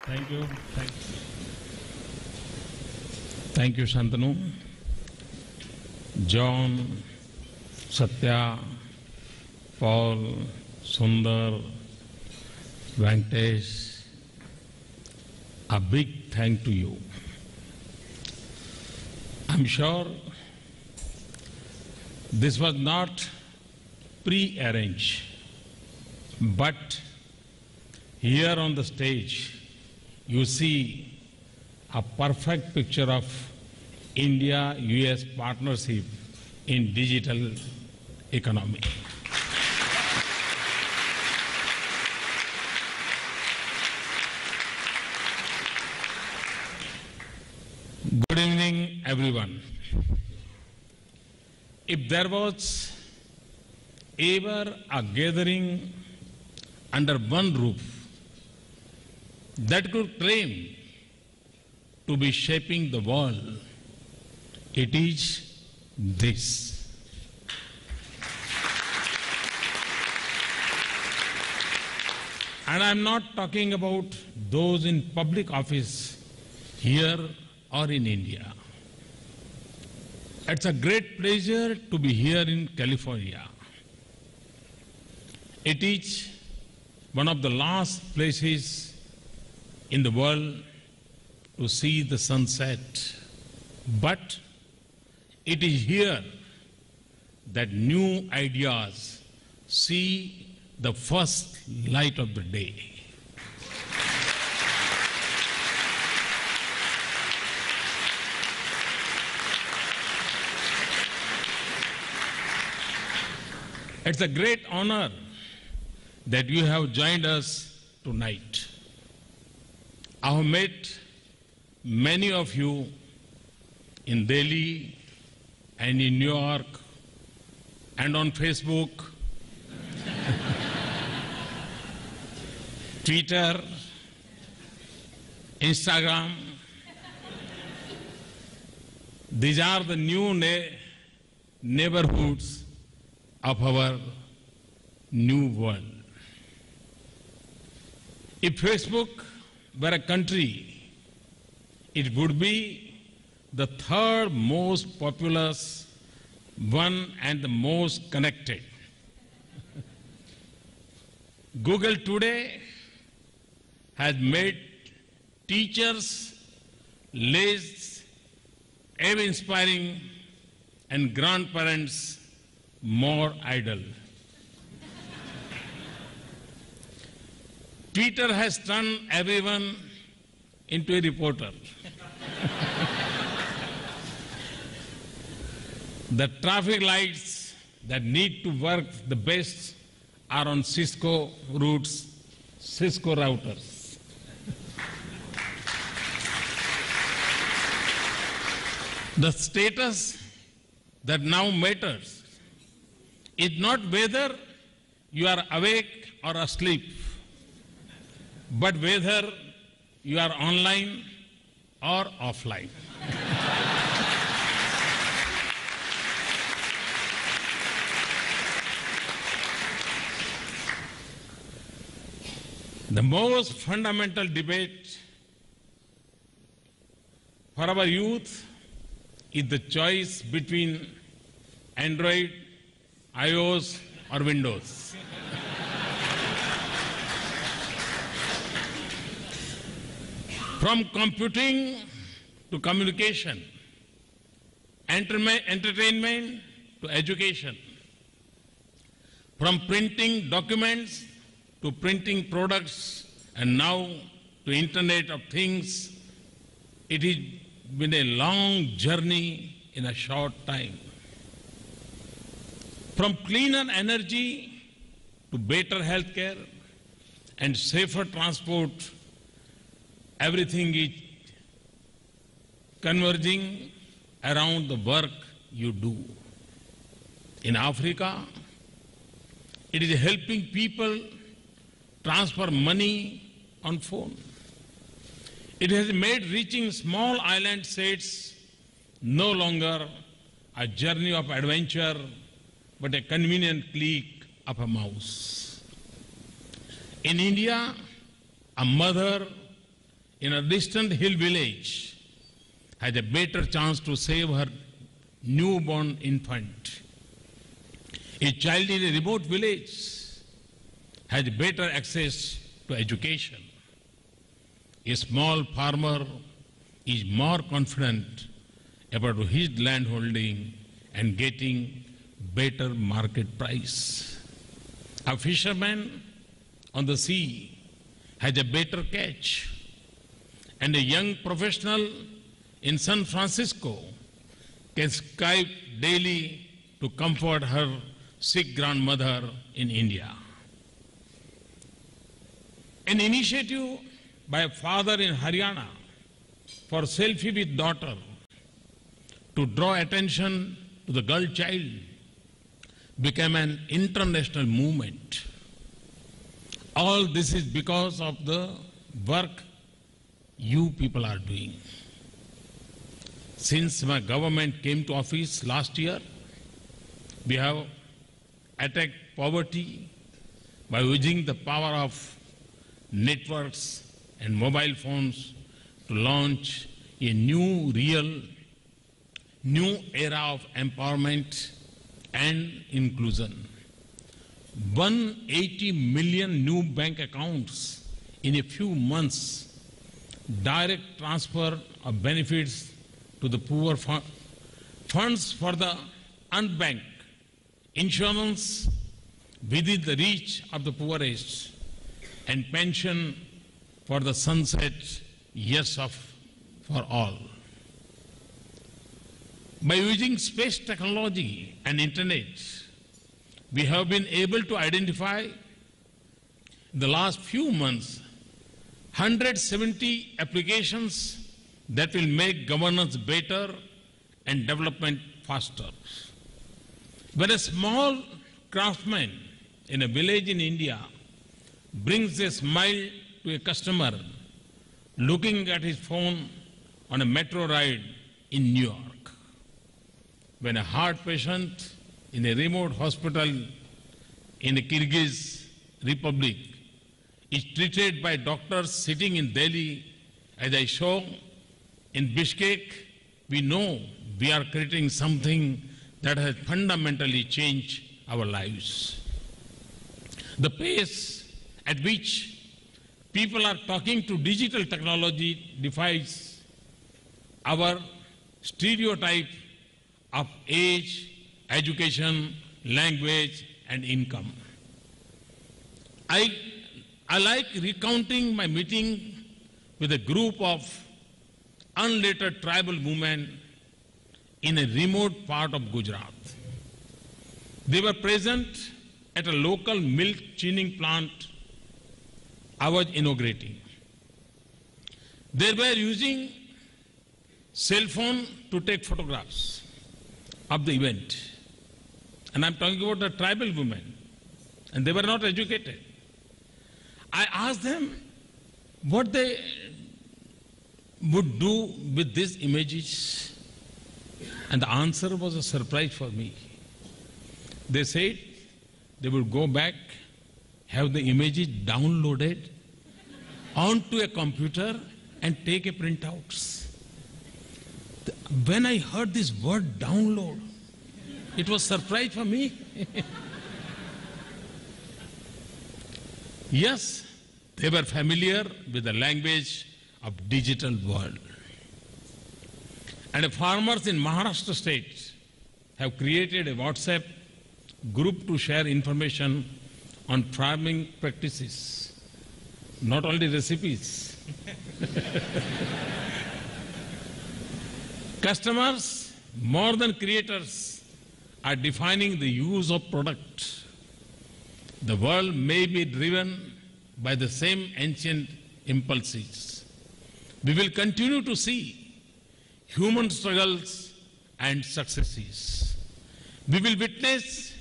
Thank you. Thank you, Shantanu. John, Satya, Paul, Sundar, Venkatesh, a big thank to you. I'm sure this was not pre-arranged, but here on the stage, you see a perfect picture of India-US partnership in digital economy. Good evening, everyone. If there was ever a gathering under one roof that could claim to be shaping the world, it is this. And I'm not talking about those in public office here or in India. It's a great pleasure to be here in California. It is one of the last places in the world to see the sunset. But it is here that new ideas see the first light of the day. It's a great honor that you have joined us tonight. I have met many of you in Delhi and in New York and on Facebook, Twitter, Instagram. These are the new neighborhoods of our new world. If Facebook were a country, it would be the third most populous one and the most connected. Google today has made teachers less awe-inspiring and grandparents more idle. Twitter has turned everyone into a reporter. The traffic lights that need to work the best are on Cisco routes, Cisco routers. The status that now matters is not whether you are awake or asleep, but whether you are online or offline. The most fundamental debate for our youth is the choice between Android, iOS, or Windows. From computing to communication, entertainment to education, from printing documents to printing products, and now to Internet of Things, it has been a long journey in a short time. From cleaner energy to better healthcare and safer transport, everything is converging around the work you do. In Africa, it is helping people transfer money on phone. It has made reaching small island states no longer a journey of adventure, but a convenient click of a mouse. In India, a mother in a distant hill village has a better chance to save her newborn infant. A child in a remote village has better access to education. A small farmer is more confident about his land holding and getting better market price. A fisherman on the sea has a better catch, and a young professional in San Francisco can Skype daily to comfort her sick grandmother in India. An initiative by a father in Haryana for selfie with daughter to draw attention to the girl child became an international movement. All this is because of the work you people are doing. Since my government came to office last year, we have attacked poverty by using the power of networks and mobile phones to launch a new era of empowerment and inclusion. 180 million new bank accounts in a few months, direct transfer of benefits to the poor, funds for the unbanked, insurance within the reach of the poorest, and pension for the sunset years for all. By using space technology and internet, we have been able to identify in the last few months 170 applications that will make governance better and development faster. When a small craftsman in a village in India brings a smile to a customer looking at his phone on a metro ride in New York, when a heart patient in a remote hospital in the Kyrgyz Republic is treated by doctors sitting in Delhi, as I show in Bishkek, we know we are creating something that has fundamentally changed our lives. The pace at which people are talking to digital technology defies our stereotype of age, education, language, and income. I like recounting my meeting with a group of unlettered tribal women in a remote part of Gujarat. They were present at a local milk chinning plant I was inaugurating. They were using cell phone to take photographs of the event. And I'm talking about the tribal women. And they were not educated. I asked them what they would do with these images. And the answer was a surprise for me. They said they would go back, have the images downloaded onto a computer and take a printouts. When I heard this word download, it was a surprise for me. Yes, they were familiar with the language of digital world. And farmers in Maharashtra state have created a WhatsApp group to share information on farming practices, not only recipes. Customers, more than creators, are defining the use of product. The world may be driven by the same ancient impulses. We will continue to see human struggles and successes. We will witness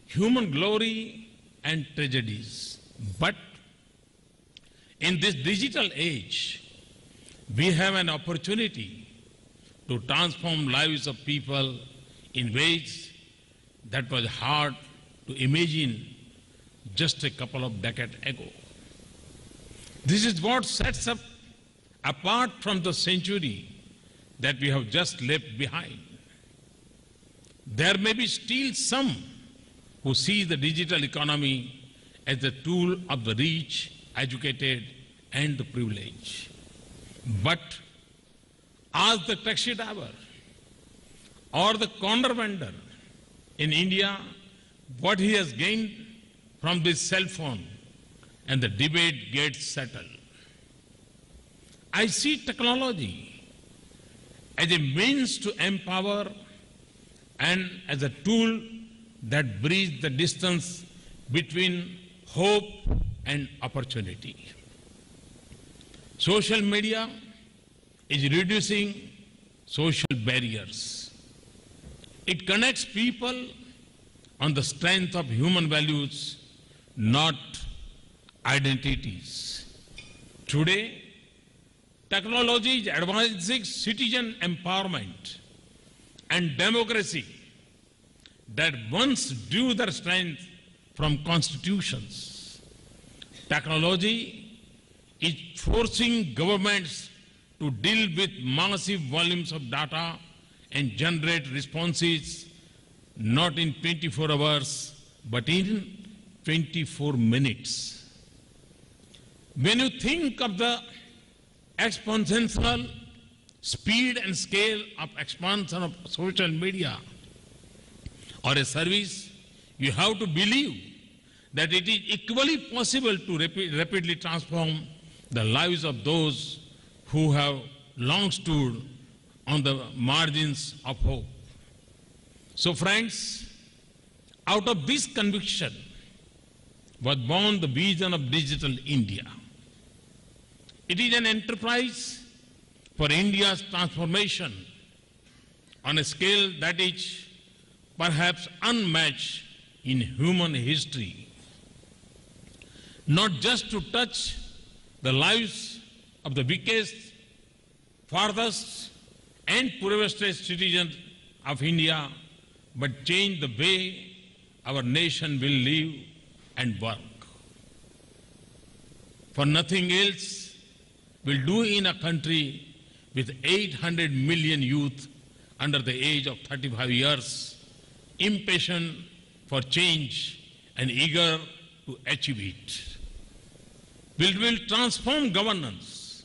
human glory and tragedies. But in this digital age, we have an opportunity to transform lives of people in ways that was hard to imagine just a couple of decades ago. This is what sets up apart from the century that we have just left behind. There may be still some who see the digital economy as a tool of the rich, educated, and the privileged. But ask the taxi driver or the corner vendor in India what he has gained from this cell phone, and the debate gets settled. I see technology as a means to empower and as a tool that bridges the distance between hope and opportunity. Social media is reducing social barriers. It connects people on the strength of human values, not identities. Today, technology is advancing citizen empowerment and democracy that once drew their strength from constitutions. Technology is forcing governments to deal with massive volumes of data and generate responses not in 24 hours, but in 24 minutes. When you think of the exponential speed and scale of expansion of social media or a service, you have to believe that it is equally possible to rapidly transform the lives of those who have long stood on the margins of hope. So friends, out of this conviction was born the vision of Digital India. It is an enterprise for India's transformation on a scale that is perhaps unmatched in human history. Not just to touch the lives of the weakest, farthest, and poorest citizens of India, but change the way our nation will live and work. For nothing else will do in a country with 800 million youth under the age of 35 years, impatient for change and eager to achieve it. We will transform governance,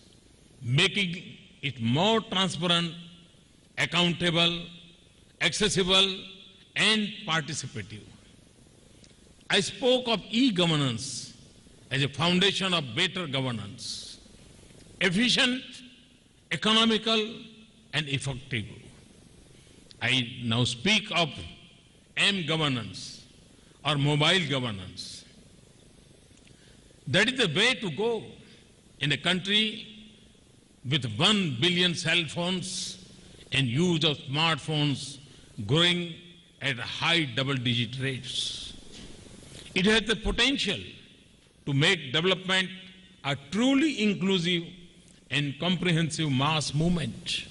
making it more transparent, accountable, accessible, and participative. I spoke of e-governance as a foundation of better governance, efficient, economical, and effective. I now speak of m-governance or mobile governance. That is the way to go in a country with 1 billion cell phones and use of smartphones growing at high double-digit rates. It has the potential to make development a truly inclusive and comprehensive mass movement.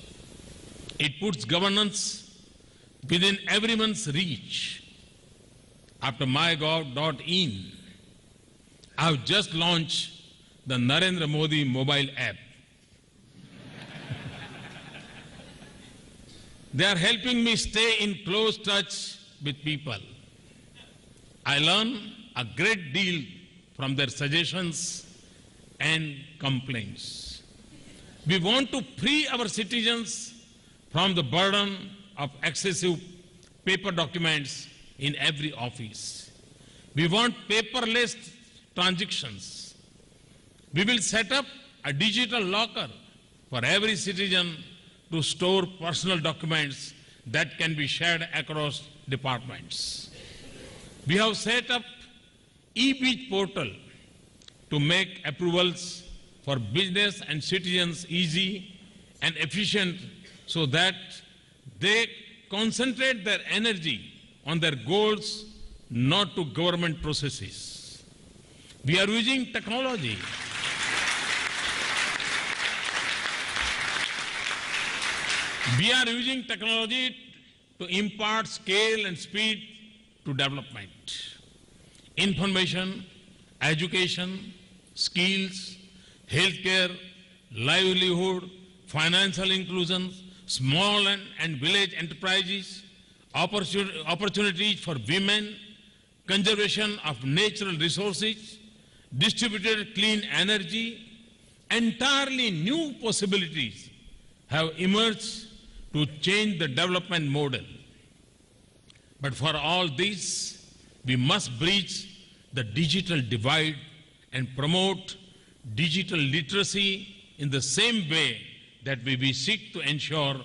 It puts governance within everyone's reach. After mygov.in, I have just launched the Narendra Modi mobile app. They are helping me stay in close touch with people. I learn a great deal from their suggestions and complaints. We want to free our citizens from the burden of excessive paper documents in every office. We want paperless transactions. We will set up a digital locker for every citizen to store personal documents that can be shared across departments. We have set up e-beach portal to make approvals for business and citizens easy and efficient so that they concentrate their energy on their goals, not to government processes. We are using technology to impart scale and speed to development. Information, education, skills, healthcare, livelihood, financial inclusion, small and village enterprises, opportunities for women, conservation of natural resources, distributed clean energy, entirely new possibilities have emerged to change the development model. But for all this, we must bridge the digital divide and promote digital literacy in the same way that we seek to ensure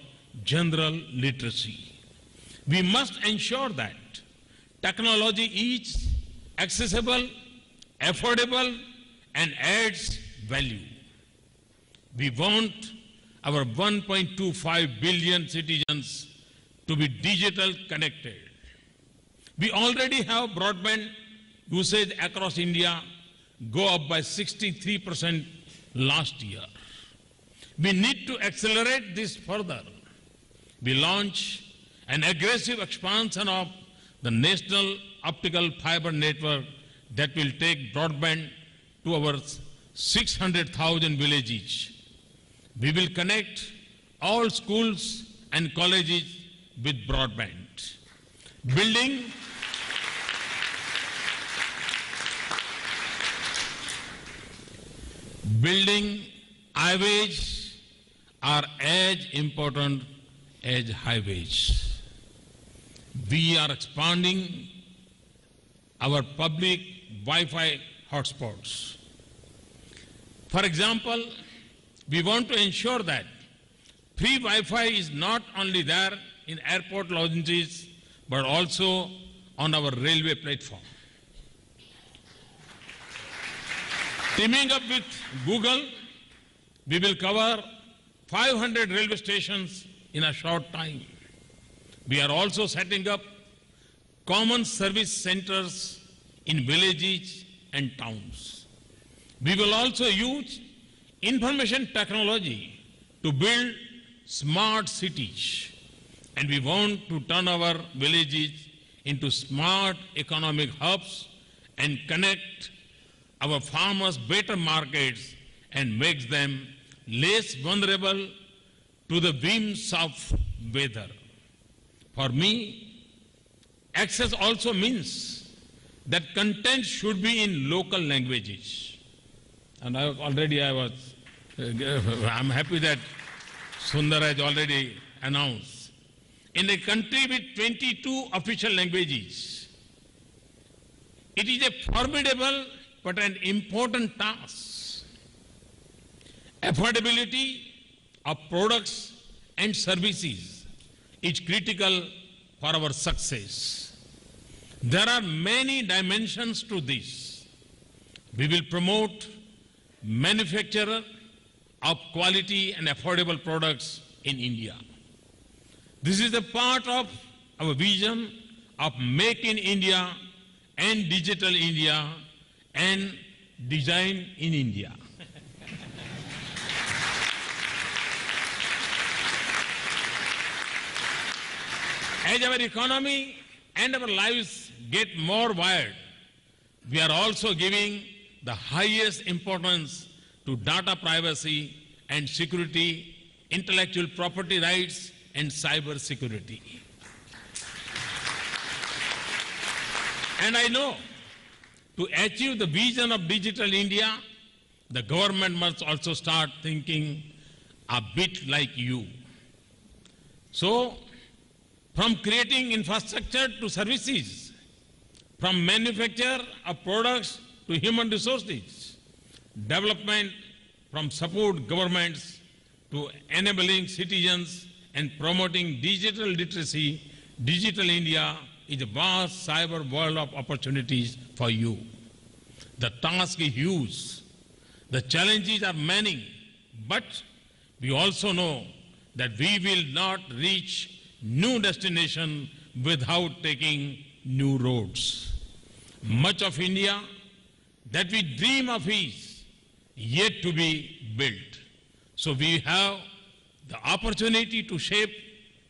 general literacy. We must ensure that technology is accessible, affordable, and adds value. We want our 1.25 billion citizens to be digital connected. We already have broadband usage across India go up by 63% last year. We need to accelerate this further. We launch an aggressive expansion of the national optical fiber network that will take broadband to our 600,000 villages. We will connect all schools and colleges with broadband. Building highways are as important as highways. We are expanding our public Wi-Fi hotspots. For example, we want to ensure that free Wi-Fi is not only there in airport lounges, but also on our railway platform. Teaming up with Google, we will cover 500 railway stations in a short time. We are also setting up common service centers in villages and towns. We will also use information technology to build smart cities. And we want to turn our villages into smart economic hubs and connect our farmers better markets and makes them less vulnerable to the whims of weather. For me, access also means that content should be in local languages. And I'm happy that Sundar has already announced. In a country with 22 official languages, it is a formidable but an important task. Affordability of products and services is critical for our success. There are many dimensions to this. We will promote manufacture of quality and affordable products in India. This is a part of our vision of Make in India and Digital India and Design in India. As our economy and our lives get more wired, we are also giving the highest importance to data privacy and security, intellectual property rights, and cyber security. And I know to achieve the vision of Digital India, the government must also start thinking a bit like you. So, from creating infrastructure to services, from manufacture of products to human resources, development from support governments to enabling citizens and promoting digital literacy, Digital India is a vast cyber world of opportunities for you. The task is huge. The challenges are many, but we also know that we will not reach new destination without taking new roads. Much of India that we dream of is yet to be built. So we have the opportunity to shape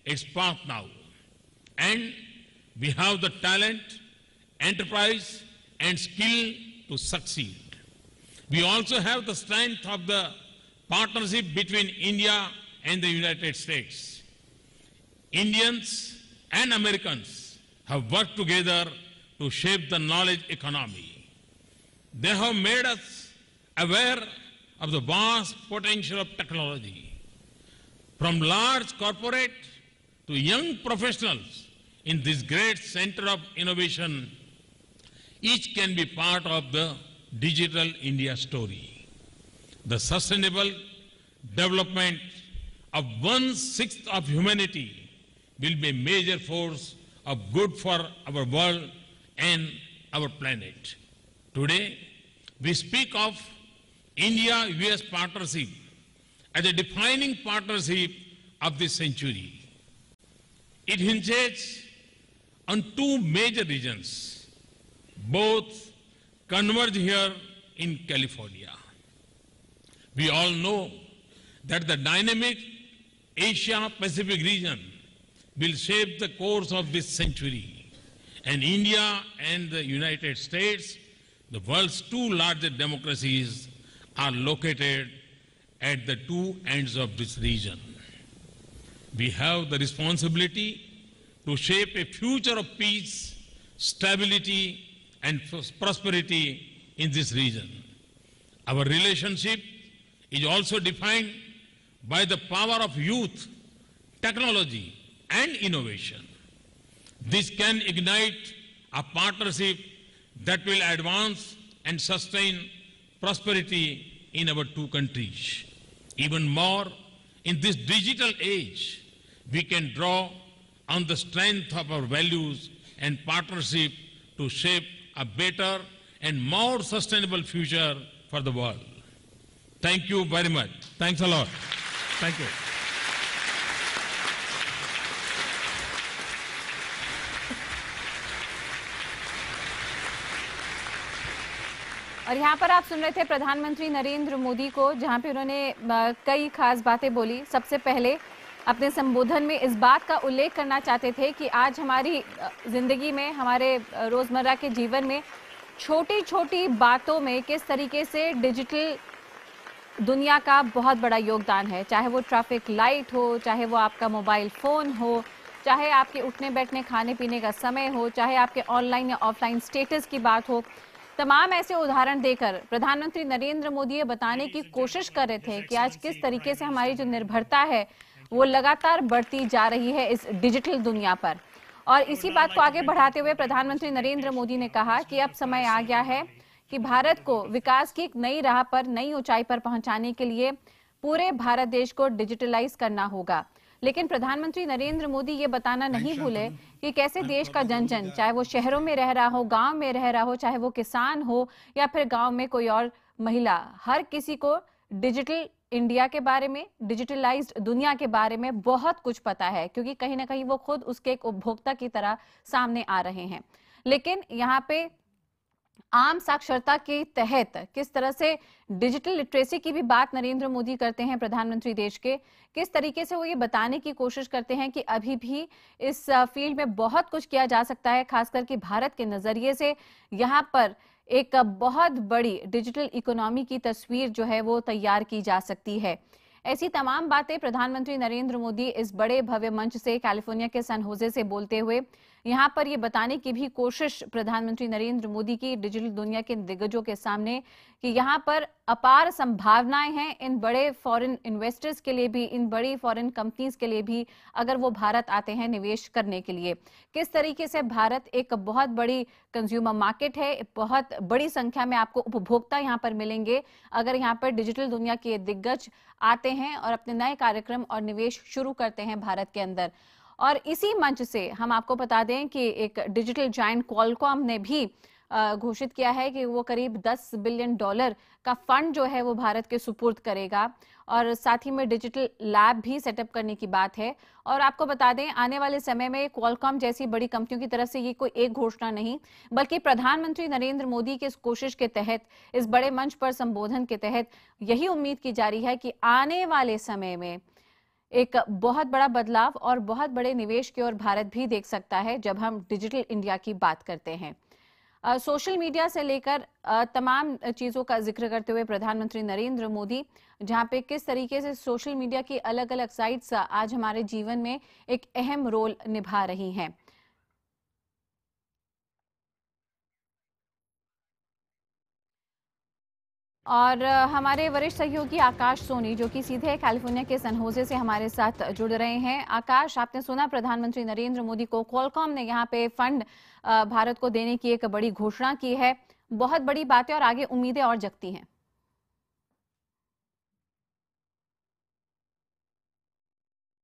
its path now. And we have the talent, enterprise, and skill to succeed. We also have the strength of the partnership between India and the United States. Indians and Americans have worked together to shape the knowledge economy. They have made us aware of the vast potential of technology. From large corporate to young professionals in this great center of innovation, each can be part of the Digital India story. The sustainable development of 1/6 of humanity will be a major force of good for our world and our planet. Today, we speak of India-US partnership as a defining partnership of this century. It hinges on two major regions. Both converge here in California. We all know that the dynamic Asia-Pacific region will shape the course of this century. And India and the United States, the world's two largest democracies, are located at the two ends of this region. We have the responsibility to shape a future of peace, stability, and prosperity in this region. Our relationship is also defined by the power of youth, technology, and innovation. This can ignite a partnership that will advance and sustain prosperity in our two countries. Even more, in this digital age, we can draw on the strength of our values and partnership to shape a better and more sustainable future for the world. Thank you very much. Thanks a lot. Thank you. और यहाँ पर आप सुन रहे थे प्रधानमंत्री नरेंद्र मोदी को, जहाँ पे उन्होंने कई खास बातें बोली। सबसे पहले अपने संबोधन में इस बात का उल्लेख करना चाहते थे कि आज हमारी जिंदगी में, हमारे रोजमर्रा के जीवन में छोटी छोटी बातों में किस तरीके से डिजिटल दुनिया का बहुत बड़ा योगदान है। चाहे वो ट्रैफिक लाइट हो, चाहे वो आपका मोबाइल फोन हो, चाहे आपके उठने बैठने खाने पीने का समय हो, चाहे आपके ऑनलाइन या ऑफलाइन स्टेटस की बात हो, तमाम ऐसे उदाहरण देकर प्रधानमंत्री नरेंद्र मोदी ये बताने की कोशिश कर रहे थे कि आज किस तरीके से हमारी जो निर्भरता है वो लगातार बढ़ती जा रही है इस डिजिटल दुनिया पर। और इसी बात को आगे बढ़ाते हुए प्रधानमंत्री नरेंद्र मोदी ने कहा कि अब समय आ गया है कि भारत को विकास की एक नई राह पर, नई ऊंचाई पर पहुंचाने के लिए पूरे भारत देश को डिजिटलाइज करना होगा। लेकिन प्रधानमंत्री नरेंद्र मोदी ये बताना नहीं भूले कि कैसे देश का जन जन, चाहे वो शहरों में रह रहा हो, गांव में रह रहा हो, चाहे वो किसान हो या फिर गांव में कोई और महिला, हर किसी को डिजिटल इंडिया के बारे में, डिजिटलाइज्ड दुनिया के बारे में बहुत कुछ पता है, क्योंकि कहीं ना कहीं वो खुद उसके एक उपभोक्ता की तरह सामने आ रहे हैं। लेकिन यहाँ पे आम साक्षरता के तहत किस तरह से डिजिटल लिटरेसी की भी बात नरेंद्र मोदी करते हैं, प्रधानमंत्री देश के, किस तरीके से वो ये बताने की कोशिश करते हैं कि अभी भी इस फील्ड में बहुत कुछ किया जा सकता है, खासकर कि भारत के नजरिए से यहाँ पर एक बहुत बड़ी डिजिटल इकोनॉमी की तस्वीर जो है वो तैयार की जा सकती है। ऐसी तमाम बातें प्रधानमंत्री नरेंद्र मोदी इस बड़े भव्य मंच से, कैलिफोर्निया के सैन होजे से बोलते हुए यहाँ पर ये बताने की भी कोशिश प्रधानमंत्री नरेंद्र मोदी की डिजिटल दुनिया के दिग्गजों के सामने कि यहाँ पर अपार संभावनाएं हैं इन बड़े फॉरेन इन्वेस्टर्स के लिए भी, इन बड़ी फॉरेन कंपनीज के लिए भी, अगर वो भारत आते हैं निवेश करने के लिए। किस तरीके से भारत एक बहुत बड़ी कंज्यूमर मार्केट है, बहुत बड़ी संख्या में आपको उपभोक्ता यहाँ पर मिलेंगे अगर यहाँ पर डिजिटल दुनिया के दिग्गज आते हैं और अपने नए कार्यक्रम और निवेश शुरू करते हैं भारत के अंदर। और इसी मंच से हम आपको बता दें कि एक डिजिटल जायंट क्वालकॉम ने भी घोषित किया है कि वो करीब $10 बिलियन का फंड जो है वो भारत के सुपुर्द करेगा, और साथ ही में डिजिटल लैब भी सेटअप करने की बात है। और आपको बता दें, आने वाले समय में क्वालकॉम जैसी बड़ी कंपनियों की तरफ से ये कोई एक घोषणा नहीं, बल्कि प्रधानमंत्री नरेंद्र मोदी की इस कोशिश के तहत, इस बड़े मंच पर संबोधन के तहत यही उम्मीद की जा रही है कि आने वाले समय में एक बहुत बड़ा बदलाव और बहुत बड़े निवेश की ओर भारत भी देख सकता है जब हम डिजिटल इंडिया की बात करते हैं। सोशल मीडिया से लेकर तमाम चीज़ों का जिक्र करते हुए प्रधानमंत्री नरेंद्र मोदी, जहां पे किस तरीके से सोशल मीडिया की अलग अलग साइट्स आज हमारे जीवन में एक अहम रोल निभा रही हैं। और हमारे वरिष्ठ सहयोगी आकाश सोनी, जो कि सीधे कैलिफोर्निया के सैन होजे से हमारे साथ जुड़ रहे हैं। आकाश, आपने सुना प्रधानमंत्री नरेंद्र मोदी को क्वालकॉम ने यहाँ पे फंड भारत को देने की एक बड़ी घोषणा की है। बहुत बड़ी बात है और आगे उम्मीदें और जगती हैं।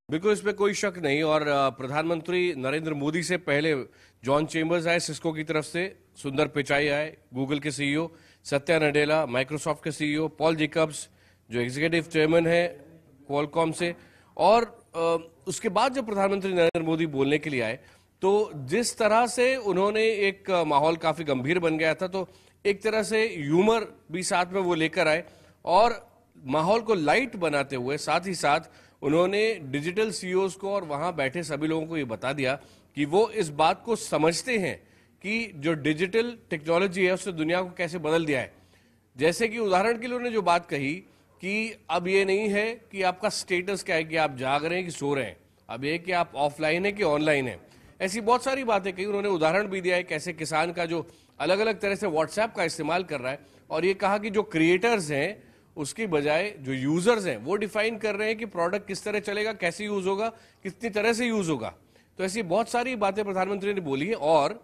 बिल्कुल, इसमें कोई शक नहीं। और प्रधानमंत्री नरेंद्र मोदी से पहले जॉन चेम्बर्स आए सिस्को की तरफ से, सुंदर पिचाई आए गूगल के सीईओ, सत्या नडेला माइक्रोसॉफ्ट के सीईओ, पॉल जेकब्स जो एग्जीक्यूटिव चेयरमैन है क्वालकॉम से। और उसके बाद जब प्रधानमंत्री नरेंद्र मोदी बोलने के लिए आए तो जिस तरह से उन्होंने एक माहौल काफी गंभीर बन गया था, तो एक तरह से ह्यूमर भी साथ में वो लेकर आए और माहौल को लाइट बनाते हुए साथ ही साथ उन्होंने डिजिटल सीईओज को और वहां बैठे सभी लोगों को ये बता दिया कि वो इस बात को समझते हैं कि जो डिजिटल टेक्नोलॉजी है उसने दुनिया को कैसे बदल दिया है। जैसे कि उदाहरण के लिए उन्होंने जो बात कही कि अब ये नहीं है कि आपका स्टेटस क्या है, कि आप जाग रहे हैं कि सो रहे हैं, अब ये कि आप ऑफलाइन है कि ऑनलाइन है। ऐसी बहुत सारी बातें कही। उन्होंने उदाहरण भी दिया है कैसे किसान का जो अलग अलग तरह से व्हाट्सएप का इस्तेमाल कर रहा है, और ये कहा कि जो क्रिएटर्स हैं उसकी बजाय जो यूजर्स हैं वो डिफाइन कर रहे हैं कि प्रोडक्ट किस तरह चलेगा, कैसे यूज होगा, कितनी तरह से यूज होगा। तो ऐसी बहुत सारी बातें प्रधानमंत्री ने बोली है। और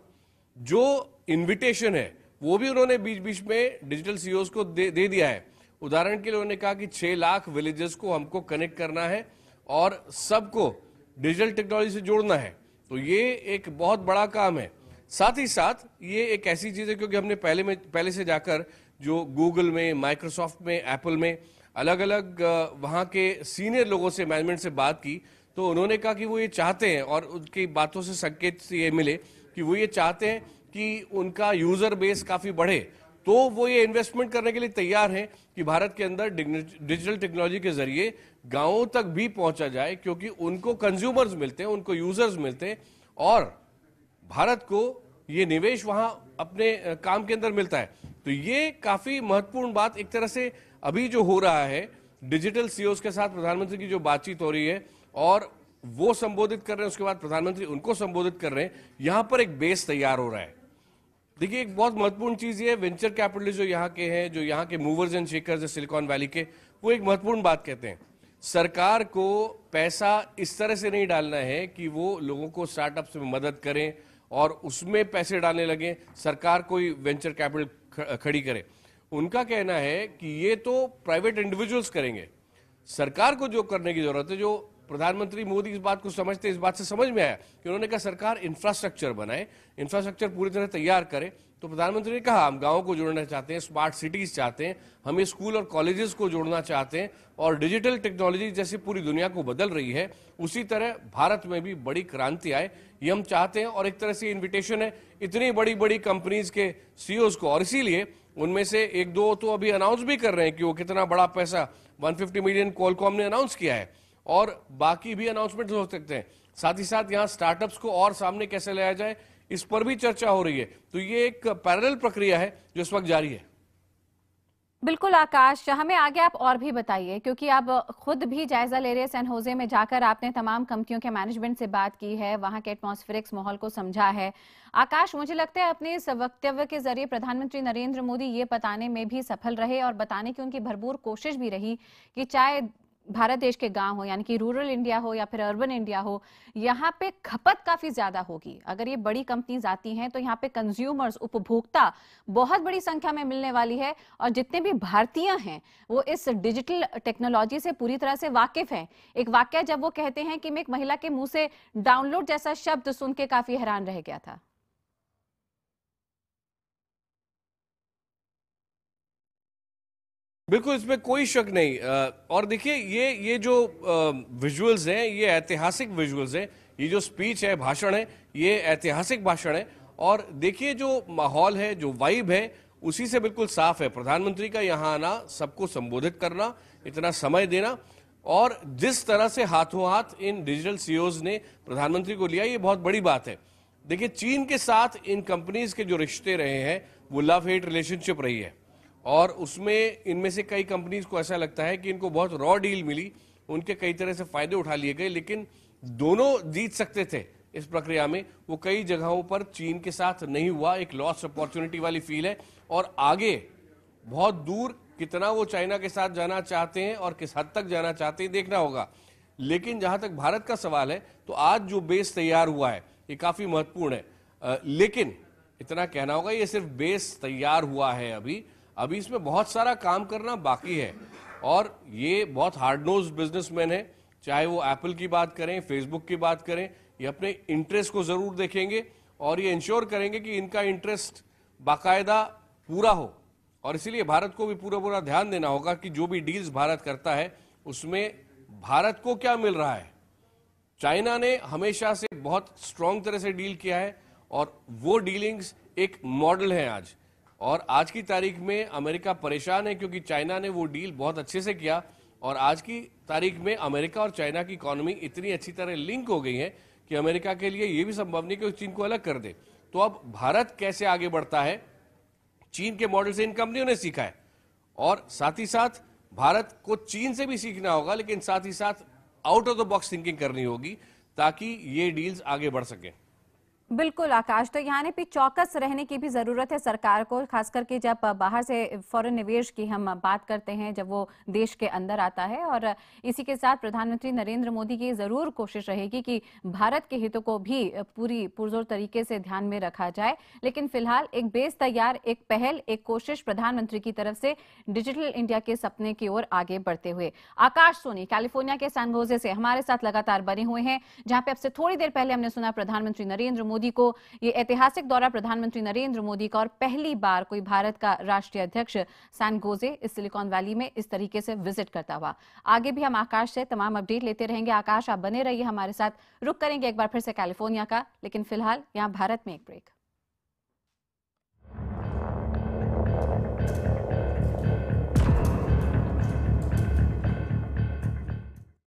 जो इन्विटेशन है वो भी उन्होंने बीच बीच में डिजिटल सीईओज को दे दिया है। उदाहरण के लिए उन्होंने कहा कि 6 लाख विलेजेस को हमको कनेक्ट करना है और सबको डिजिटल टेक्नोलॉजी से जोड़ना है। तो ये एक बहुत बड़ा काम है। साथ ही साथ ये एक ऐसी चीज है क्योंकि हमने पहले से जाकर जो गूगल में, माइक्रोसॉफ्ट में, एप्पल में अलग अलग वहां के सीनियर लोगों से, मैनेजमेंट से बात की, तो उन्होंने कहा कि वो ये चाहते हैं और उनकी बातों से संकेत से ये मिले कि वो ये चाहते हैं कि उनका यूजर बेस काफी बढ़े। तो वो ये इन्वेस्टमेंट करने के लिए तैयार हैं कि भारत के अंदर डिजिटल टेक्नोलॉजी के जरिए गांवों तक भी पहुंचा जाए, क्योंकि उनको कंज्यूमर्स मिलते हैं, उनको यूजर्स मिलते हैं और भारत को ये निवेश वहां अपने काम के अंदर मिलता है। तो ये काफी महत्वपूर्ण बात एक तरह से अभी जो हो रहा है डिजिटल सीईओज के साथ प्रधानमंत्री की जो बातचीत हो रही है और वो संबोधित कर रहे हैं, उसके बाद प्रधानमंत्री उनको संबोधित कर रहे हैं, यहां पर एक बेस तैयार हो रहा है। देखिए, एक बहुत महत्वपूर्ण चीज ये वेंचर कैपिटलिस्ट जो यहाँ के हैं, जो यहाँ के मूवर्स एंड शेकर्स है सिलिकॉन वैली के, वो एक महत्वपूर्ण बात कहते हैं। सरकार को पैसा इस तरह से नहीं डालना है कि वो लोगों को स्टार्टअप्स में मदद करें और उसमें पैसे डालने लगे, सरकार कोई वेंचर कैपिटल खड़ी करे। उनका कहना है कि ये तो प्राइवेट इंडिविजुअल्स करेंगे, सरकार को जो करने की जरूरत है, जो प्रधानमंत्री मोदी इस बात को समझते, इस बात से समझ में आया कि उन्होंने कहा सरकार इंफ्रास्ट्रक्चर बनाए, इंफ्रास्ट्रक्चर पूरी तरह तैयार करे। तो प्रधानमंत्री ने कहा हम गांवों को जोड़ना चाहते हैं, स्मार्ट सिटीज चाहते हैं, हम स्कूल और कॉलेजेस को जोड़ना चाहते हैं, और डिजिटल टेक्नोलॉजी जैसे पूरी दुनिया को बदल रही है उसी तरह भारत में भी बड़ी क्रांति आए, ये हम चाहते हैं। और एक तरह से इन्विटेशन है इतनी बड़ी बड़ी कंपनीज के सीईओज को, और इसीलिए उनमें से एक दो तो अभी अनाउंस भी कर रहे हैं कि वो कितना बड़ा पैसा 150 मिलियन क्वालकॉम ने अनाउंस किया है, और बाकी भी अनाउंसमेंट हो सकते हैं। साथ ही साथ यहाँ स्टार्टअप्स को और सामने कैसे लाया जाए, इस पर भी चर्चा हो रही है। तो ये एक पैरेलल प्रक्रिया है जो इस वक्त जारी है। बिल्कुल आकाश, हमें आगे आप और भी बताइए, क्योंकि आप खुद भी जायजा ले रहे हैं। सैन होजे में जाकर आपने तमाम कंपनियों के मैनेजमेंट से बात की है, वहां के एटमॉस्फेरिक्स माहौल को समझा है। आकाश, मुझे लगता है अपने इस वक्तव्य के जरिए प्रधानमंत्री नरेंद्र मोदी ये बताने में भी सफल रहे और बताने की उनकी भरपूर कोशिश भी रही कि चाहे भारत देश के गांव हो, यानी कि रूरल इंडिया हो या फिर अर्बन इंडिया हो, यहाँ पे खपत काफी ज्यादा होगी। अगर ये बड़ी कंपनीज आती हैं तो यहाँ पे कंज्यूमर्स, उपभोक्ता बहुत बड़ी संख्या में मिलने वाली है, और जितने भी भारतीय हैं वो इस डिजिटल टेक्नोलॉजी से पूरी तरह से वाकिफ हैं। एक वाक्य जब वो कहते हैं कि मैं एक महिला के मुंह से डाउनलोड जैसा शब्द सुन के काफी हैरान रह गया था। बिल्कुल, इसमें कोई शक नहीं। और देखिए, ये जो विजुअल्स हैं ये ऐतिहासिक विजुअल्स हैं। ये जो स्पीच है, भाषण है, ये ऐतिहासिक भाषण है। और देखिए जो माहौल है, जो वाइब है, उसी से बिल्कुल साफ है। प्रधानमंत्री का यहाँ आना, सबको संबोधित करना, इतना समय देना, और जिस तरह से हाथों हाथ इन डिजिटल सीईओज ने प्रधानमंत्री को लिया, ये बहुत बड़ी बात है। देखिए, चीन के साथ इन कंपनीज के जो रिश्ते रहे हैं वो लव हेट रिलेशनशिप रही है, और उसमें इनमें से कई कंपनीज को ऐसा लगता है कि इनको बहुत रॉ डील मिली, उनके कई तरह से फायदे उठा लिए गए, लेकिन दोनों जीत सकते थे इस प्रक्रिया में। वो कई जगहों पर चीन के साथ नहीं हुआ, एक लॉस अपॉर्चुनिटी वाली फील है। और आगे बहुत दूर कितना वो चाइना के साथ जाना चाहते हैं और किस हद तक जाना चाहते हैं देखना होगा। लेकिन जहां तक भारत का सवाल है, तो आज जो बेस तैयार हुआ है ये काफी महत्वपूर्ण है। लेकिन इतना कहना होगा, ये सिर्फ बेस तैयार हुआ है, अभी इसमें बहुत सारा काम करना बाकी है। और ये बहुत हार्ड नोज बिजनेसमैन है, चाहे वो एप्पल की बात करें, फेसबुक की बात करें, ये अपने इंटरेस्ट को जरूर देखेंगे और ये इंश्योर करेंगे कि इनका इंटरेस्ट बाकायदा पूरा हो। और इसीलिए भारत को भी पूरा ध्यान देना होगा कि जो भी डील्स भारत करता है उसमें भारत को क्या मिल रहा है। चाइना ने हमेशा से बहुत स्ट्रांग तरह से डील किया है और वो डीलिंग्स एक मॉडल है आज। और आज की तारीख में अमेरिका परेशान है क्योंकि चाइना ने वो डील बहुत अच्छे से किया, और आज की तारीख में अमेरिका और चाइना की इकोनॉमी इतनी अच्छी तरह लिंक हो गई है कि अमेरिका के लिए ये भी संभव नहीं कि चीन को अलग कर दे। तो अब भारत कैसे आगे बढ़ता है, चीन के मॉडल से इन कंपनियों ने सीखा है, और साथ ही साथ भारत को चीन से भी सीखना होगा, लेकिन साथ ही साथ out of the box thinking करनी होगी ताकि ये डील्स आगे बढ़ सकें। बिल्कुल आकाश, तो यहाँ पे चौकस रहने की भी जरूरत है सरकार को, खास करके जब बाहर से फॉरेन निवेश की हम बात करते हैं, जब वो देश के अंदर आता है। और इसी के साथ प्रधानमंत्री नरेंद्र मोदी की जरूर कोशिश रहेगी कि भारत के हितों को भी पूरी पुरजोर तरीके से ध्यान में रखा जाए। लेकिन फिलहाल एक बेस तैयार, एक पहल, एक कोशिश प्रधानमंत्री की तरफ से डिजिटल इंडिया के सपने की ओर आगे बढ़ते हुए। आकाश सोनी कैलिफोर्निया के सैन जोसे से हमारे साथ लगातार बने हुए हैं, जहां पे अब से थोड़ी देर पहले हमने सुना प्रधानमंत्री नरेंद्र मोदी को, ये ऐतिहासिक दौरा प्रधानमंत्री नरेंद्र मोदी का, और पहली बार कोई भारत का राष्ट्रीय अध्यक्ष सैन जोसे इस सिलिकॉन वैली में इस तरीके से विजिट करता हुआ। आगे भी हम आकाश से तमाम अपडेट लेते रहेंगे। आकाश, आप बने रहिए हमारे साथ। रुक करेंगे एक बार फिर से कैलिफोर्निया का, लेकिन फिलहाल यहां भारत में एक ब्रेक।